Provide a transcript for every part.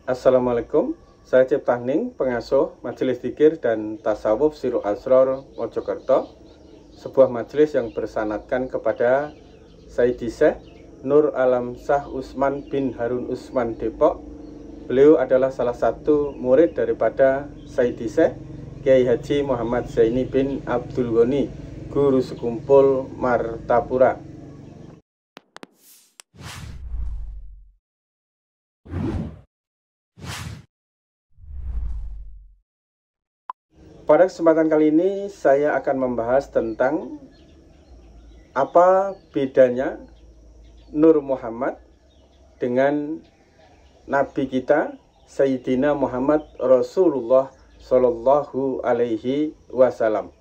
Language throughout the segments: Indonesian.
Assalamualaikum, saya Ciptahning, pengasuh Majelis Dzikir dan Tasawuf Sirul Asror Mojokerto, sebuah majelis yang bersanadkan kepada Sayyidi Syekh Nur Alam Shah Usman bin Harun Usman Depok. Beliau adalah salah satu murid daripada Sayyidi Syekh Kiai Haji Muhammad Zaini bin Abdul Ghani, guru sekumpul Martapura. Pada kesempatan kali ini saya akan membahas tentang apa bedanya Nur Muhammad dengan Nabi kita Sayyidina Muhammad Rasulullah Shallallahu Alaihi Wasallam.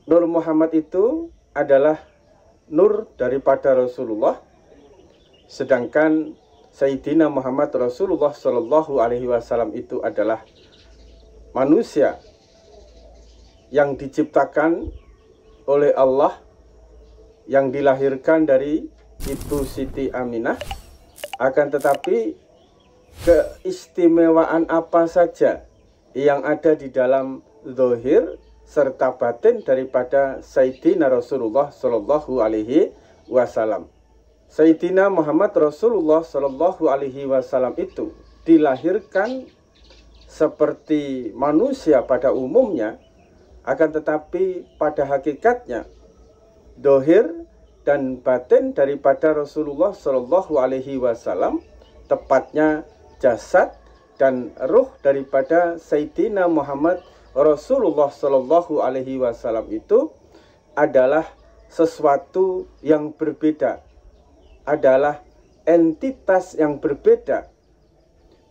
Nur Muhammad itu adalah nur daripada Rasulullah, sedangkan Sayyidina Muhammad Rasulullah Shallallahu Alaihi Wasallam itu adalah manusia yang diciptakan oleh Allah, yang dilahirkan dari Ibu Siti Aminah. Akan tetapi keistimewaan apa saja yang ada di dalam zahir serta batin daripada Sayyidina Rasulullah Shallallahu Alaihi Wasallam. Sayyidina Muhammad Rasulullah Shallallahu Alaihi Wasallam itu dilahirkan seperti manusia pada umumnya, akan tetapi pada hakikatnya dohir dan batin daripada Rasulullah Shallallahu Alaihi Wasallam, tepatnya jasad dan ruh daripada Sayyidina Muhammad Rasulullah Shallallahu Alaihi Wasallam itu adalah sesuatu yang berbeda, adalah entitas yang berbeda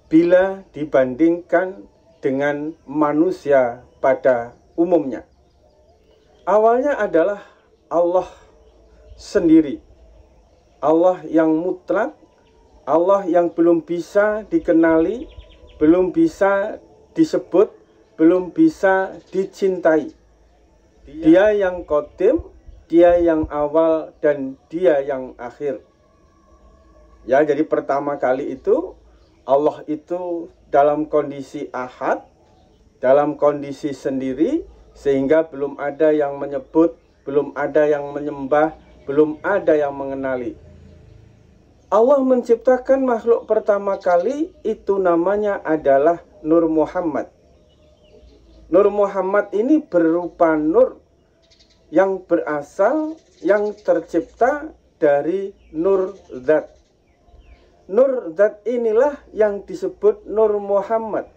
bila dibandingkan dengan manusia pada umumnya. Awalnya adalah Allah sendiri, Allah yang mutlak, Allah yang belum bisa dikenali, belum bisa disebut, belum bisa dicintai. Dia yang qadim, dia yang awal, dan dia yang akhir. Ya, jadi pertama kali itu Allah itu dalam kondisi ahad, dalam kondisi sendiri, sehingga belum ada yang menyebut, belum ada yang menyembah, belum ada yang mengenali. Allah menciptakan makhluk pertama kali itu namanya adalah Nur Muhammad. Nur Muhammad ini berupa nur yang berasal, yang tercipta dari Nur Zat. Nur Zat inilah yang disebut Nur Muhammad,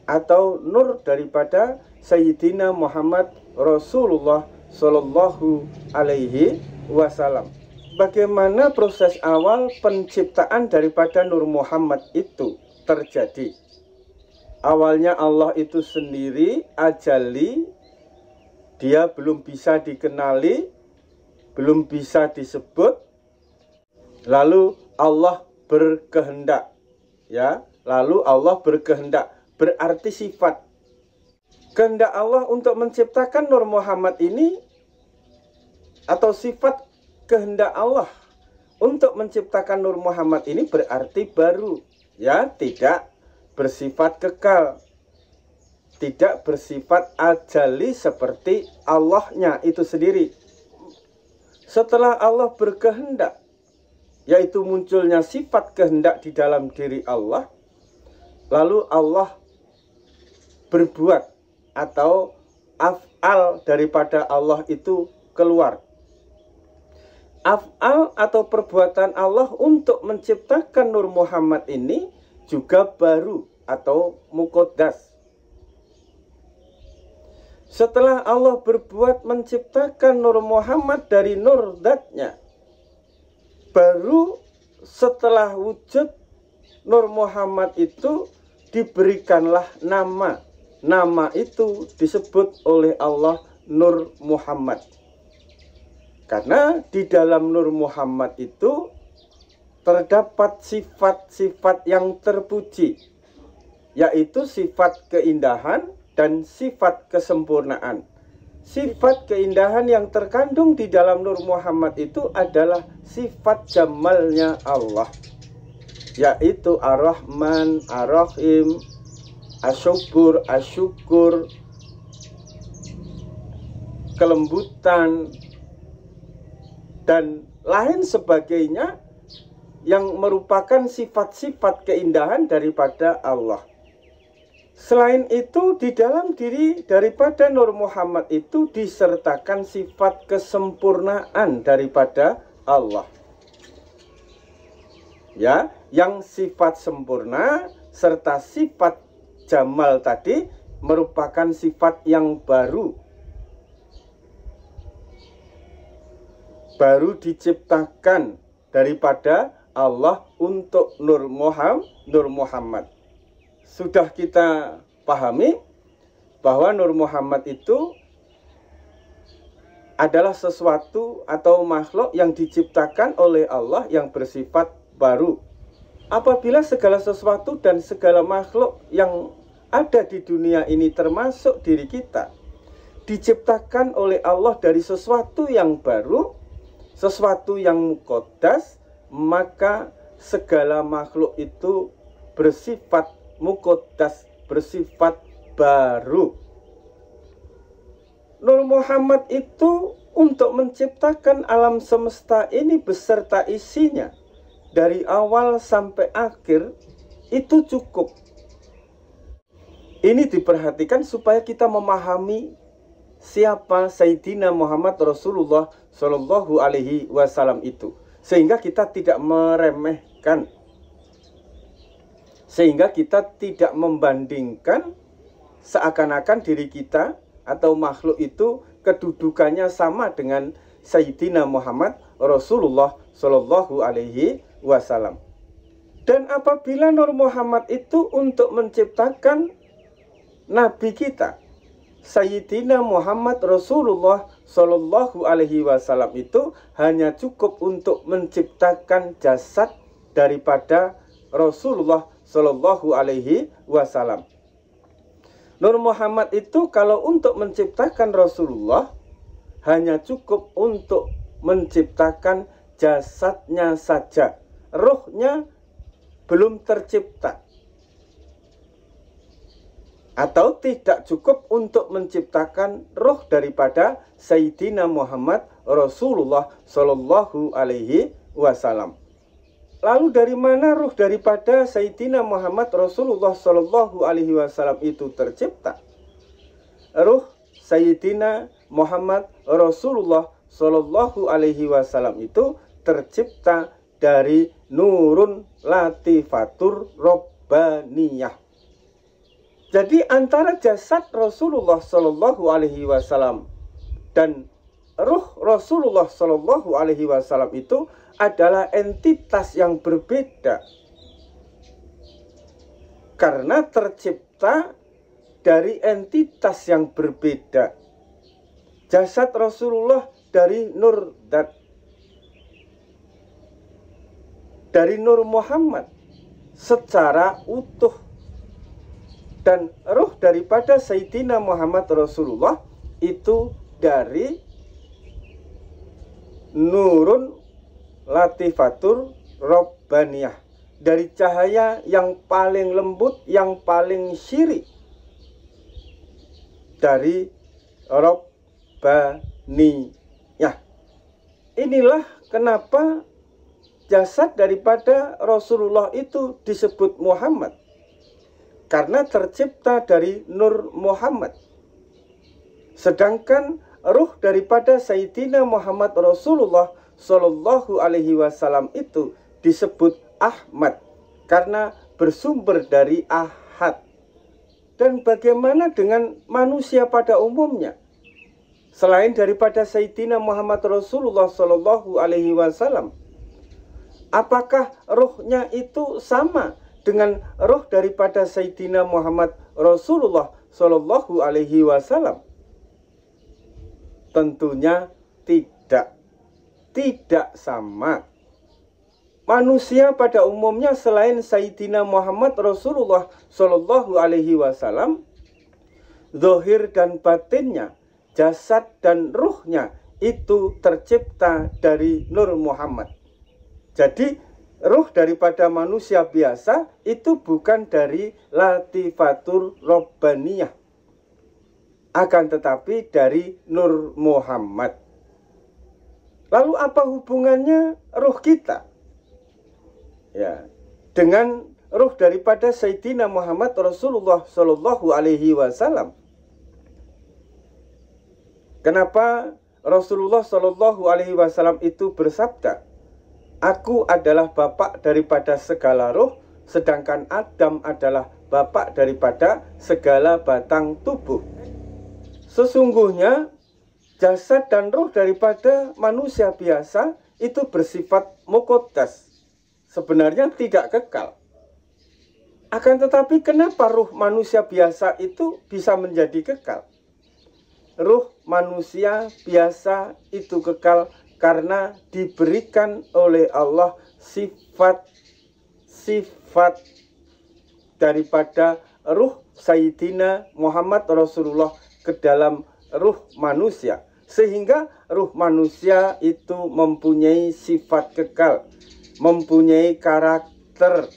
atau nur daripada Sayyidina Muhammad Rasulullah Shallallahu Alaihi Wasallam. Bagaimana proses awal penciptaan daripada Nur Muhammad itu terjadi? Awalnya Allah itu sendiri ajali, dia belum bisa dikenali, belum bisa disebut. Lalu Allah berkehendak, ya. Lalu Allah berkehendak, berarti sifat. Kehendak Allah untuk menciptakan Nur Muhammad ini, atau sifat kehendak Allah untuk menciptakan Nur Muhammad ini berarti baru, ya, tidak bersifat kekal, tidak bersifat ajali seperti Allahnya itu sendiri. Setelah Allah berkehendak, yaitu munculnya sifat kehendak di dalam diri Allah, lalu Allah berbuat, atau af'al daripada Allah itu keluar. Af'al atau perbuatan Allah untuk menciptakan Nur Muhammad ini juga baru atau muqaddas. Setelah Allah berbuat menciptakan Nur Muhammad dari nur zatnya, baru setelah wujud Nur Muhammad itu diberikanlah nama. Nama itu disebut oleh Allah Nur Muhammad. Karena di dalam Nur Muhammad itu terdapat sifat-sifat yang terpuji, yaitu sifat keindahan dan sifat kesempurnaan. Sifat keindahan yang terkandung di dalam Nur Muhammad itu adalah sifat jamalnya Allah. yaitu Ar-Rahman, Ar-Rahim, Asyubur, Asyukur, kelembutan, dan lain sebagainya yang merupakan sifat-sifat keindahan daripada Allah. Selain itu, di dalam diri daripada Nur Muhammad itu disertakan sifat kesempurnaan daripada Allah. Ya, yang sifat sempurna serta sifat jamal tadi merupakan sifat yang baru diciptakan daripada Allah untuk Nur Muhammad. Sudah kita pahami bahwa Nur Muhammad itu adalah sesuatu atau makhluk yang diciptakan oleh Allah yang bersifat baru. Apabila segala sesuatu dan segala makhluk yang ada di dunia ini termasuk diri kita diciptakan oleh Allah dari sesuatu yang baru, sesuatu yang muqaddas, maka segala makhluk itu bersifat muqaddas, bersifat baru. Nur Muhammad itu untuk menciptakan alam semesta ini beserta isinya dari awal sampai akhir itu cukup. Ini diperhatikan supaya kita memahami siapa Sayyidina Muhammad Rasulullah Shallallahu Alaihi Wasallam itu, sehingga kita tidak meremehkan, sehingga kita tidak membandingkan seakan-akan diri kita atau makhluk itu kedudukannya sama dengan Sayyidina Muhammad Rasulullah Shallallahu Alaihi Wasallam. Dan apabila Nur Muhammad itu untuk menciptakan Nabi kita Sayyidina Muhammad Rasulullah Shallallahu Alaihi Wasallam itu hanya cukup untuk menciptakan jasad daripada Rasulullah Shallallahu Alaihi Wasallam. Nur Muhammad itu kalau untuk menciptakan Rasulullah hanya cukup untuk menciptakan jasadnya saja, ruhnya belum tercipta. Atau tidak cukup untuk menciptakan roh daripada Sayyidina Muhammad Rasulullah Shallallahu Alaihi Wasallam. Lalu dari mana roh daripada Sayyidina Muhammad Rasulullah Shallallahu Alaihi Wasallam itu tercipta? Roh Sayyidina Muhammad Rasulullah Shallallahu Alaihi Wasallam itu tercipta dari nurun latifatur robbaniyah. Jadi antara jasad Rasulullah Shallallahu Alaihi Wasallam dan ruh Rasulullah Shallallahu Alaihi Wasallam itu adalah entitas yang berbeda, karena tercipta dari entitas yang berbeda. Jasad Rasulullah dari nur dat, dari Nur Muhammad secara utuh. Dan ruh daripada Sayyidina Muhammad Rasulullah itu dari nurun latifatur robbaniyah, dari cahaya yang paling lembut, yang paling syiri, dari robbaniyah. Inilah kenapa jasad daripada Rasulullah itu disebut Muhammad, karena tercipta dari Nur Muhammad. Sedangkan ruh daripada Sayyidina Muhammad Rasulullah Shallallahu Alaihi Wasallam itu disebut Ahmad, karena bersumber dari Ahad. Dan bagaimana dengan manusia pada umumnya? Selain daripada Sayyidina Muhammad Rasulullah Shallallahu Alaihi Wasallam, apakah ruhnya itu sama dengan roh daripada Sayyidina Muhammad Rasulullah Shallallahu Alaihi Wasallam? Tentunya tidak sama. Manusia pada umumnya selain Sayyidina Muhammad Rasulullah Shallallahu Alaihi Wasallam, zahir dan batinnya, jasad dan ruhnya itu tercipta dari Nur Muhammad. Jadi Ruh daripada manusia biasa itu bukan dari latifatul robbaniyah, akan tetapi dari Nur Muhammad. Lalu apa hubungannya ruh kita ya dengan ruh daripada Sayyidina Muhammad Rasulullah Shallallahu Alaihi Wasallam? Kenapa Rasulullah Shallallahu Alaihi Wasallam itu bersabda, "Aku adalah bapak daripada segala ruh, sedangkan Adam adalah bapak daripada segala batang tubuh." Sesungguhnya jasad dan ruh daripada manusia biasa itu bersifat muqaddas, sebenarnya tidak kekal. Akan tetapi kenapa ruh manusia biasa itu bisa menjadi kekal? Ruh manusia biasa itu kekal karena diberikan oleh Allah sifat-sifat daripada ruh Sayyidina Muhammad Rasulullah ke dalam ruh manusia, sehingga ruh manusia itu mempunyai sifat kekal, mempunyai karakter,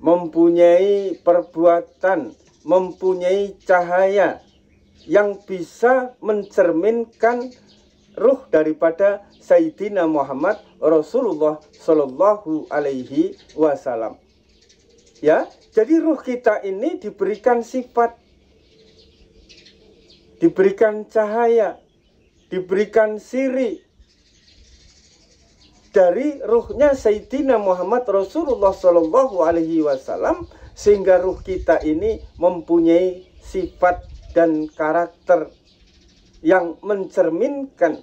mempunyai perbuatan, mempunyai cahaya yang bisa mencerminkan ruh daripada Sayyidina Muhammad Rasulullah Shallallahu Alaihi Wasallam. Ya, jadi ruh kita ini diberikan sifat, diberikan cahaya, diberikan siri dari ruhnya Sayyidina Muhammad Rasulullah Shallallahu Alaihi Wasallam, sehingga ruh kita ini mempunyai sifat dan karakter yang mencerminkan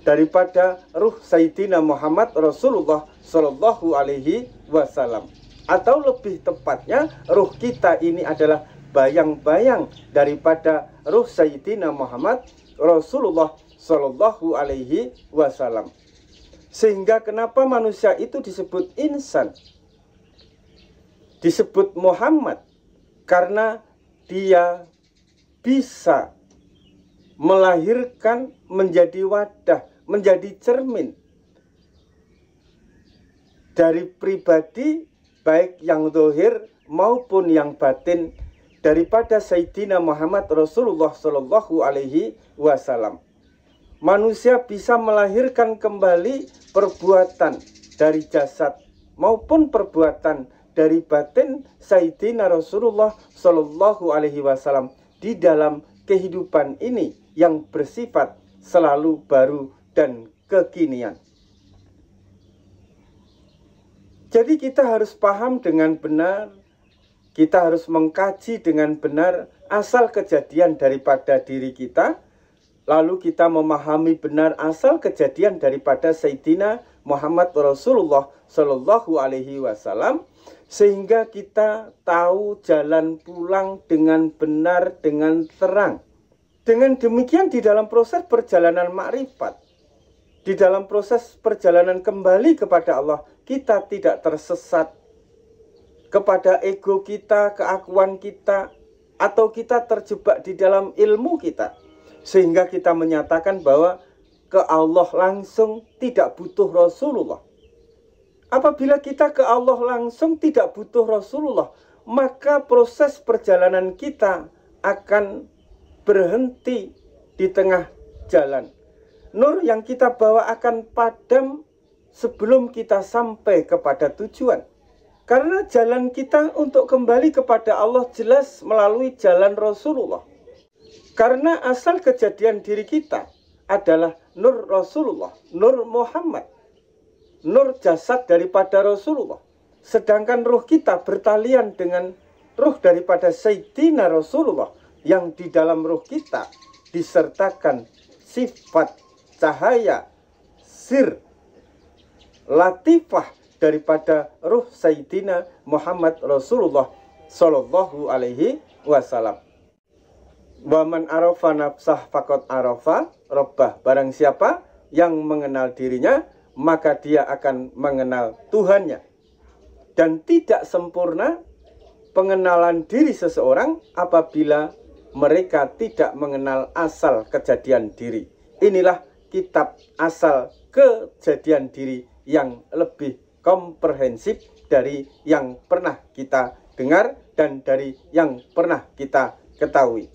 daripada ruh Sayyidina Muhammad Rasulullah Shallallahu Alaihi Wasallam. Atau lebih tepatnya, ruh kita ini adalah bayang-bayang daripada ruh Sayyidina Muhammad Rasulullah Shallallahu Alaihi Wasallam. Sehingga kenapa manusia itu disebut insan, disebut Muhammad, karena dia bisa melahirkan menjadi wadah, menjadi cermin dari pribadi baik yang zahir maupun yang batin daripada Sayyidina Muhammad Rasulullah Shallallahu Alaihi Wasallam. Manusia bisa melahirkan kembali perbuatan dari jasad maupun perbuatan dari batin Sayyidina Rasulullah Shallallahu Alaihi Wasallam di dalam kehidupan ini yang bersifat selalu baru dan kekinian. Jadi kita harus paham dengan benar, kita harus mengkaji dengan benar asal kejadian daripada diri kita, lalu kita memahami benar asal kejadian daripada Sayyidina Muhammad Rasulullah Shallallahu Alaihi Wasallam, sehingga kita tahu jalan pulang dengan benar, dengan terang. Dengan demikian di dalam proses perjalanan makrifat, di dalam proses perjalanan kembali kepada Allah, kita tidak tersesat kepada ego kita, keakuan kita, atau kita terjebak di dalam ilmu kita, sehingga kita menyatakan bahwa ke Allah langsung tidak butuh Rasulullah. Apabila kita ke Allah langsung tidak butuh Rasulullah, maka proses perjalanan kita akan berhenti di tengah jalan. Nur yang kita bawa akan padam sebelum kita sampai kepada tujuan. Karena jalan kita untuk kembali kepada Allah jelas melalui jalan Rasulullah. Karena asal kejadian diri kita adalah Nur Rasulullah, Nur Muhammad, nur jasad daripada Rasulullah. Sedangkan ruh kita bertalian dengan ruh daripada Sayyidina Rasulullah, yang di dalam ruh kita disertakan sifat cahaya, sir, latifah daripada ruh Sayyidina Muhammad Rasulullah Sallallahu Alaihi Wasallam. Wa man arafa nafsah faqad arafa rabbah. Barang siapa yang mengenal dirinya, maka dia akan mengenal Tuhannya. Dan tidak sempurna pengenalan diri seseorang apabila mereka tidak mengenal asal kejadian diri. Inilah kitab asal kejadian diri yang lebih komprehensif dari yang pernah kita dengar dan dari yang pernah kita ketahui.